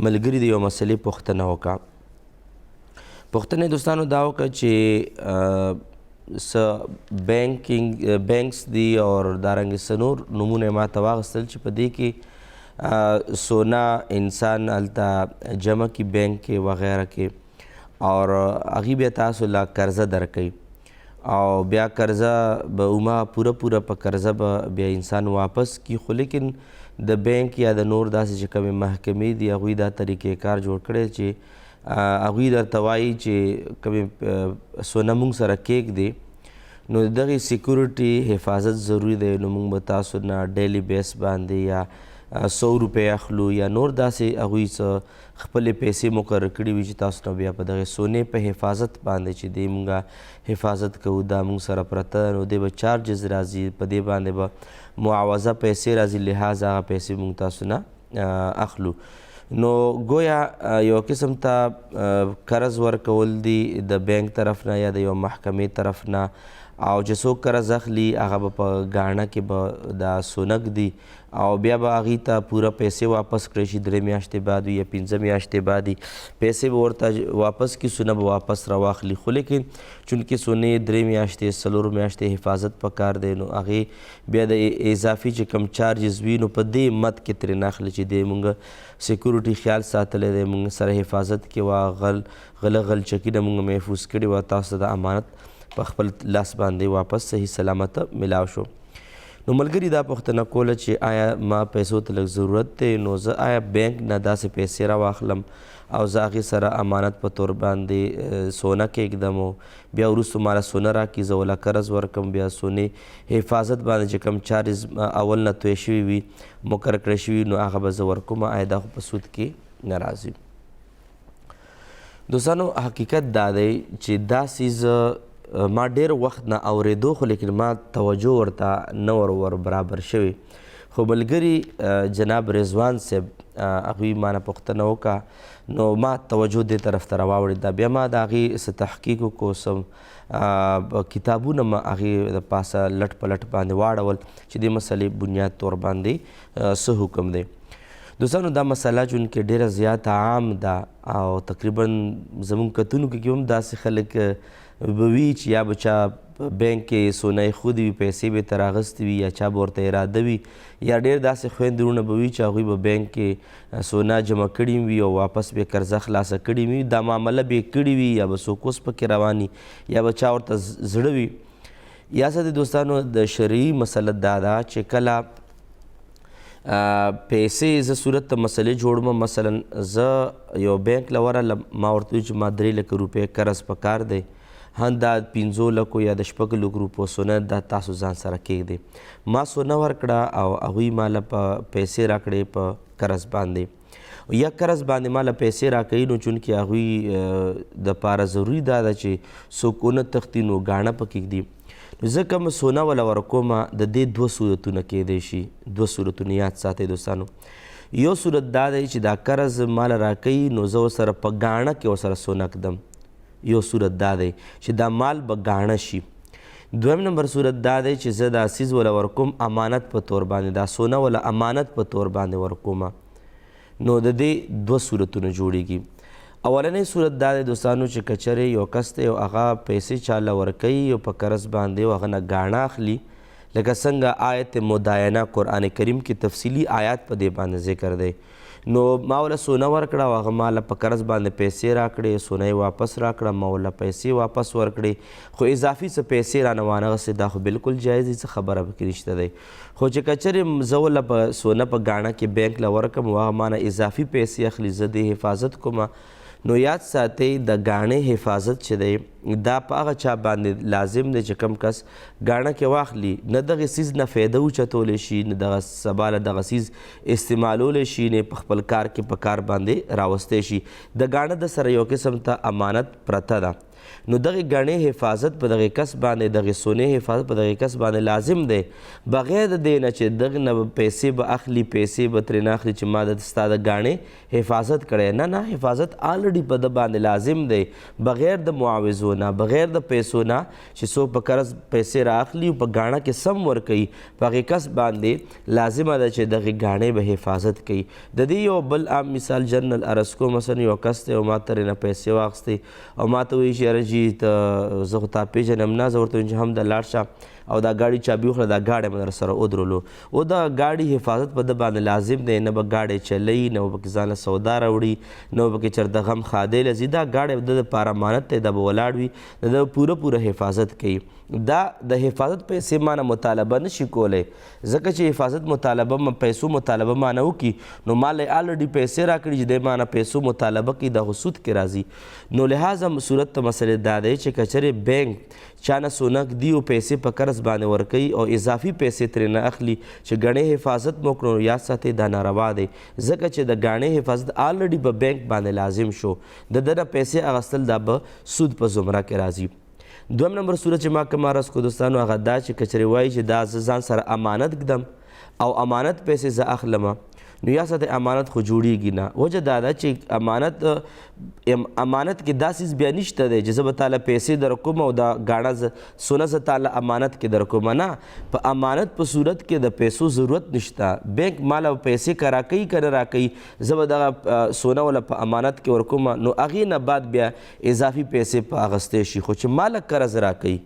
ملګري د یو مسلې پوښتنه وکړه. پوښتنه یې دوستانو دا وکړه چې بینکس دي او دارنګې څه نور نومونه یې ماته واخیستل چې په دې کې سونا انسان هلته جمع کي بینک کې وغیره کې اور هغې بیا تاسو له قرضه درکوي او بیا قرضه به اومه پوره په قرضه به بیا انسان واپس کي. خو لیکن د بینک یا د نور داسې چې کومې محکمې دي هغوی دا طریقې کار جوړ کړی چې هغوی درته وایي چې کومې سونه موږ سره کیږدې نو د دغې سیکورټي حفاظت ضروري دی. نو موږ به تاسو نه ډیلی بیس باندې یا 100 روپۍ اخلو یا نور داسې هغوی څه خپلې پیسې مقرر کړي وي چې تاسو نه بیا په دغې سونې په حفاظت باندې چې دی موږ حفاظت کوو دا موږ سره پرته نو دی به چارجز راځي په دې باندې به معاوضه پیسې راځي لحاظ هغه پیسې موږ تاسو نه اخلو. نو گویا یو قسم ته قرض ورکول دي د بینک طرف نه یا د یو محکمې طرف نه او چې څوک قرض اخلي هغه به په ګاڼه کې به دا سونک دي او بیا به هغې ته پوره پیسې واپس کړی شي 3 میاشتې بعد یا 5 میاشتې بعد پیسې به ورته واپس کړي سونه به واپس راواخلي. خو لیکن چونکې سونې 3 میاشتې 4 میاشتې حفاظت پکار دی نو هغې بیا د اضافي چې کم چارجز وي نو په دې مد کې ترې نه اخلي چې دی مونږ سیکورټي خیال ساتلی دی مونږ سره حفاظت کې وه غله غلچکي نه مونږ محفوظ کړي وه تاسو د امانت په خپل لاس باندې واپس صحیح سلامت ملاو شو. نو ملګري دا پوښتنه کوله چې آیا ما پیسو ته لږ ضرورت دی نو زه آیا بینک نه داسې پیسې راواخلم او زه هغې سره امانت په طور باندې سونه کیږدم او بیا وروستو ماله سونه راکړي زه وله قرض ورکړم بیا سونې حفاظت باندې چې کوم چارجز اول نه توی شوي وي مقرر کړی شوي نو هغه به زه ورکوم آیا دا خو په سود کې نه راځي. دوستانو حقیقت دا دی چې دا څیز ما ډیر وخت نه اورېدو خو لیکن ما توجه ورته نه ور برابر شوی. خو ملګري جناب رضوان صاحب هغوی مانه پوښتنه وکړه نو ما توجه دې طرف ته راواوړېده بیا ما د هغې څه تحقیق وکړو څه کتابونه ما هغې د پاسه لټ په لټ باندې واړول چې دې مسلې بنیاد طور باندې څه حکم دی. دوستانو دا مسله چونکې ډیره زیاته عام ده او تقریبا زموږ کتونکو کې هم داسې خلک به وي چې یا به چا بینک کې سونه ایښودې وي پیسې به یې ترې اخیستې وي یا چا به ورته اراده وي یا ډېر داسې خویندې وروڼه به وي چې هغوی به بینک کې سونه جمع کړي وي او واپس به یې قرضه خلاصه کړي وي دا معامله به یې کړې وي یا به څوک اوس پکې روان وي یا به چا ورته زړه وي. یا څه د دوستانو د شرعي مسله دا ده چې کله پیسې زه صورت ته مسلې جوړم مثلا زه یو بینک له ورغلم ما ورته وویل چې ما 3 لکه روپۍ قرض پکار دی هم دا 5 لکو یا د 6 لکو روپو سونه دا تاسو ځان سره کیږدئ ما سونه ورکړه او هغوی ماله په پیسې راکړې په قرض باندې یا قرض باندې ماله پیسې راکوي نو چونکې هغوی دپاره ضروري دا ده چې څوک ونه تښتي نو ګاڼه پکې ږدي نو زه کوم سونه وله ورکومه د دې 2 صورتونه کیدی شي 2 صورتونه یاد ساتئ دوستانو. یو صورت دا دی چې دا قرض ماله راکوي نو زه ورسره په ګاڼه کې ورسره سونه کږدم یو صورت دا دی چې دا مال به ګاڼه شي. دویم نمبر صورت دا دی چې زه دا څیز وله ورکوم امانت په طور باندې دا سونه وله امانت په طور باندې ورکومه نو د دې 2 صورتونه جوړیږي. اولنی صورت دا دی دوستانو چې که چېرې یو کس دی او هغه پیسې چاله ورکوي او په قرض باندې او هغه نه ګاڼه اخلي لکه څنګه آیت مداینه قرآن کریم کې تفصیلي آیات په دې باندې ذکر دی نو ما وله سونه ورکړه او هغه ماله په قرض باندې پیسې راکړې سونه یې واپس راکړه ما وله پیسې واپس ورکړې خو اضافي څه پیسې رانه وانغستې دا خو بالکل جایز دي څه خبره پکې نشته دی. خو چې که چېرې زه وله په سونه په ګاڼه کې بینک له ورکړم او هغه مانه اضافي پیسې اخلي زه دې حفاظت کومه نو یاد ساتئ د ګاڼې حفاظت چې دی دا په هغه چا باندې لازم دی چې کم کس ګاڼه کې واخلي نه دغې څیز نه فایده اوچتولی شي نه دغه سبا له دغه څیز استعمالولی شي نه په خپل کار کې په کار باندې راوستی شي. د ګاڼه د سره یو قسم ته امانت پرته ده نو دغه ګڼې حفاظت په دغه کس باندې دغه سونې حفاظت په دغه کس باندې لازم دی بغیر د دې نه چې دغه نه پیسې به اخلي پیسې به ترې نه اخلي چې ما د ستا د ګاڼې حفاظت کړی نه حفاظت آلریډي په ده باندې لازم دی بغیر د معاوضو نه بغیر د پیسو نه چې څوک په قرض پیسې را اخلي په ګاڼه کې سم ورکوي په هغې کس باندې لازمه ده چې دغې ګاڼې به حفاظت کوي د دې یو بل عام مثال جنرال ارسکو مثلا یو کس دی او ما ترې نه پیسې واخیستې او ما ته وایي چې یاره جي ته زه خو تا پېژنم نه زه ورته وایم چې هم د لاړ شه او دا ګاډي چابي وخوړه دا ګاډی به در سره ودرولو او دا ګاډي حفاظت په ده باندې لازم دی نه به ګاډی چلوي نه به پکې ځان له سودا راوړي نه به پکې چېرته د غم خادی له ځي دا ګاډی د ده دپاره امانت دی دا به ولاړ وي د ده پوره حفاظت کوي دا د حفاظت پیسې ما نه مطالبه نشي کولی ځکه چې حفاظت مطالبه پیسو مطالبه ما نه وکړي نو ما له آلریډي پیسې راکړي چې دی ما نه پیسو مطالبه کوي دا خو سود کې راځي نو لحاظه صورت ته مسلې دا دی چې که چېرې بینک چا نه سونک دی او پیسې په قرض باندې ورکوي او اضافي پیسې ترې نه اخلي چې ګڼې حفاظت مو کړو یاد ساتئ دا ناروا دی ځکه چې د ګاڼې حفاظت آلریډي په بینک باندې لازم شو د ده نه پیسې اخیستل دا به سود په زمره کې راځي دویم نمبر صورت چې ما کوم عرض کو دوستانو هغه دا چې که چېرې وایي چې دا زه ځان سره امانت ږدم او امانت پیسې زه اخلم نو یا ساته امانت خو جوړیږي نه وجه دا ده چې امانت کې دا څیز بیا نشته دی چې زه به تاله پیسې در کوم او دا ګاڼه سونه زه تاله امانت کې در کوم نه په امانت په صورت کې د پیسو ضرورت نشته بینک ماله پیسې که راکوي که نه راکوي زه به دغه سونه وله په امانت کې ورکوم نو هغې نه بعد بیا اضافي پیسې په اخیستی شي خو چې ماله قرض راکوي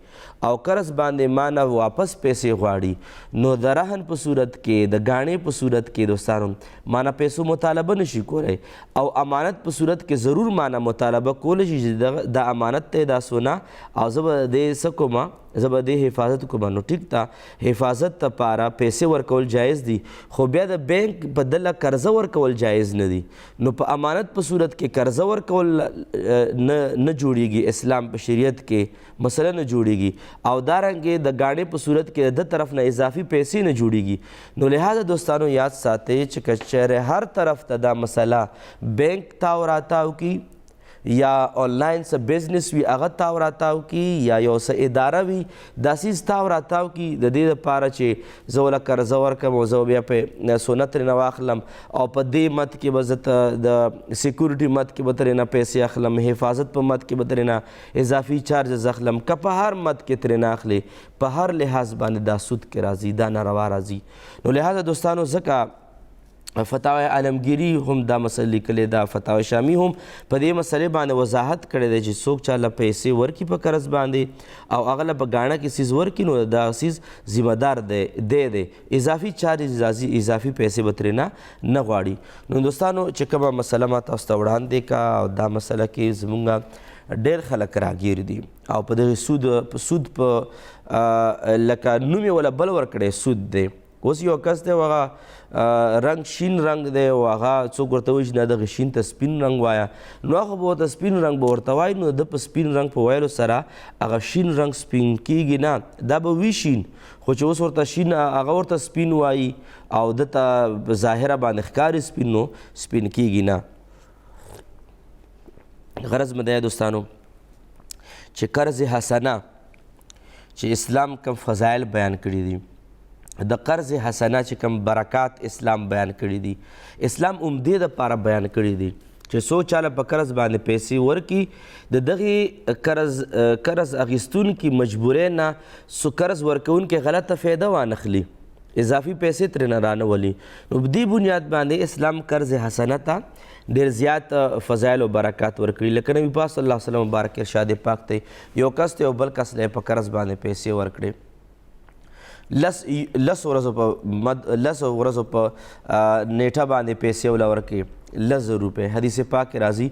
او قرض باندې ما نه واپس پیسې غواړي نو د رهن په صورت کې د ګاڼې په صورت کې دوستانو ما نه پیسو مطالبه نشي کولی او امانت په صورت کې ضرور ما نه مطالبه کولی شي چې دا امانت دی دا سونه او زه به دې څه کومه زه به دې حفاظت کوم نو ټیک ته حفاظت دپاره پیسې ورکول جایز دي خو بیا د بینک په دله قرضه ورکول جایز نه دي نو په امانت په صورت کې قرضه ورکول نه جوړیږي اسلام په شریعت کې مسله نه جوړیږي او دارنګې د ګاڼې په صورت کې د طرف نه اضافي پیسې نه جوړیږي نو لہذا دوستانو یاد ساتئ چې که چېرې هر طرف ته دا مسله بینک تاو راتاو کی یا آنلاین څه بزنس وي هغه تاو راتاو کی یا یو څه اداره وي دا څیز تاو راتاو کی د دې دپاره چې زه وله قرضه ورکړم او زه بیا پې سونه ترېنه واخلم او په دې مد کې به زه د سیکورټي مد کې به ترېنه پیسې اخلم حفاظت په مد کې به ترېنه اضافي چارجز اخلم که په هر مد کې ترېنه اخلي په هر لحاظ باندې دا سود کې راځي دا ناروا راځي نو لہذا دوستانو ځکه فتاوی عالمگیری هم دا مسله لیکلې ده فتاوی شامی هم په دې مسلې باندې وضاحت کړی دی چې څوک چاله پیسې ورکړي په قرض باندې او هغه له په ګاڼه کې څیز ورکړي نو دا څیز ذمه دار دی اضافي چارج اضافي پیسې به ترېنه نه غواړي نو دوستانو چې کومه مسله ما تاسو ته وړاندې کا او دا مسله کې زمونږ ډېر خلک راګیر دي او په دغې سود په لکه نوم یې وله بل ورکړی سود دی اوس یو کس دی هغه رنګ شین رنګ دی او هغه څوک ورته وایي چې نه دغه شین ته سپین رنګ وایه نو هغه به ورته سپین رنګ به ورته وایي نو د په سپین رنګ په ویلو سره هغه شین رنګ سپین کیږي نه دا به وي شین خو چې اوس ورته شین هغه ورته سپین وایي او ده ته ظاهره باندې ښکاري سپین نو سپین کیږي نه غرض مې دی دوستانو چې قرض حسنه چې اسلام کم فضایل بیان کړي دي د قرض حسنه چې کوم برکات اسلام بیان کړي دي اسلام عمدې دپاره بیان کړي دي چې څو چاله په قرض باندې پیسې ورکړي د دغې قرض اخیستونکي مجبورۍ نه سو قرض ورکوونکي غلطه فایده وانخلي اضافي پیسې ترېنه رانولي نو په دې بنیاد باندې اسلام قرض حسنه ته ډېر زیات فضایل او برکات ورکړي لکه نبي پاک صلی الله علیه وسلم مبارک ارشاد پاک دی یو کس ته یو بل کس له په قرض باندې پیسې ورکړي لس ورځو په نیټه باندې پیسې وله ورکړي 10,000 روپۍ حدیث پاک راځي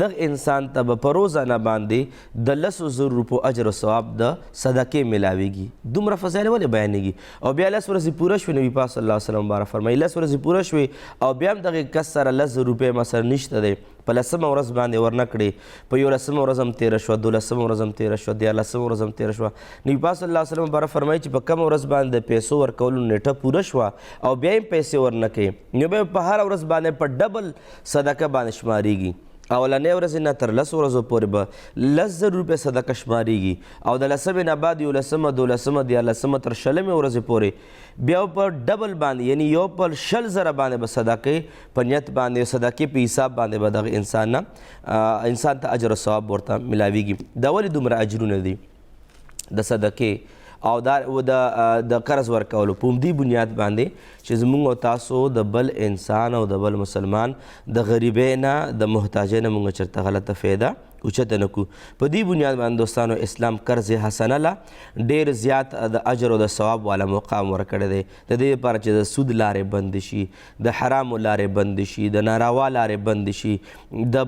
دغه انسان ته به په روزانه باندې د 10,000 روپو اجر او ثواب د صدقې ملاویږي دومره فضایل ولې بیانېږي او بیا 10 ورځې پوره شوې نبي پاک صلی الله علیه وسلم مبارک فرمایي 10 ورځې پوره شوې او بیا هم دغه کس سره 10,000 روپۍ ما سره نشته دی په 10مه ورځ باندې ورنه کړې په 11مه ورځ هم تېره شوه 12مه ورځ هم تېره شوه 14مه ورځ هم تېره شوه نبي پاک صلی الله علیه وسلم مبارک فرمایي چې په کومه ورځ باندې د پیسو ورکولو نیټه پوره شوه او بیا هم پیسې ورنه کوي نو بیا په هره ورځ باندې په ډبل صدقه باندې شمارېږي اولنۍ ورځې نه تر 10 ورځو پورې به 10,000 روپۍ صدقه شمارېږي او د 10مې نه بعد 11مه 12مه 14مه تر 20مې ورځې پورې بیا په ډبل باندې یعنی یو په 20,000 باندې به صدقې په نیت باندې صدقې په حساب باندې به دغه انسان ته اجر او ثواب ورته ملاویږي دا ولې دومره اجرونه دي د صدقې او د قرض ورکولو په همدې بنیاد باندې چې زموږ او تاسو د بل انسان او د بل مسلمان د غریبۍ نه د محتاجۍ نه موږ چېرته غلطه فایده اوچته نه کړو په دې بنیاد باندې دوستانو اسلام قرض حسنه له ډېر زیات د اجر او د ثواب والا مقام ورکړی دی د دې لپاره چې د سود لارې بند شي د حرامو لارې بند شي د ناروا لارې بند شي د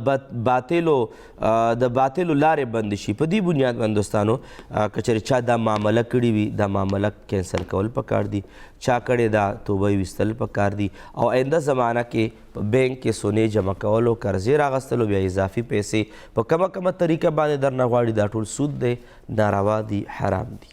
باطلو لارې بند شي په دې بنیاد باندې دوستانو که چېرې چا دا معامله کړې وي دا معامله کینسل کول پکار دي چا کړې دا توبه ویستل پکار دي او آینده زمانه کې په بینک کې سونې جمع کولو قرضې راغستلو بیا اضافي پیسې په کمه طریقه باندې درنه غواړي دا ټول سود دی ناروا دي حرام دي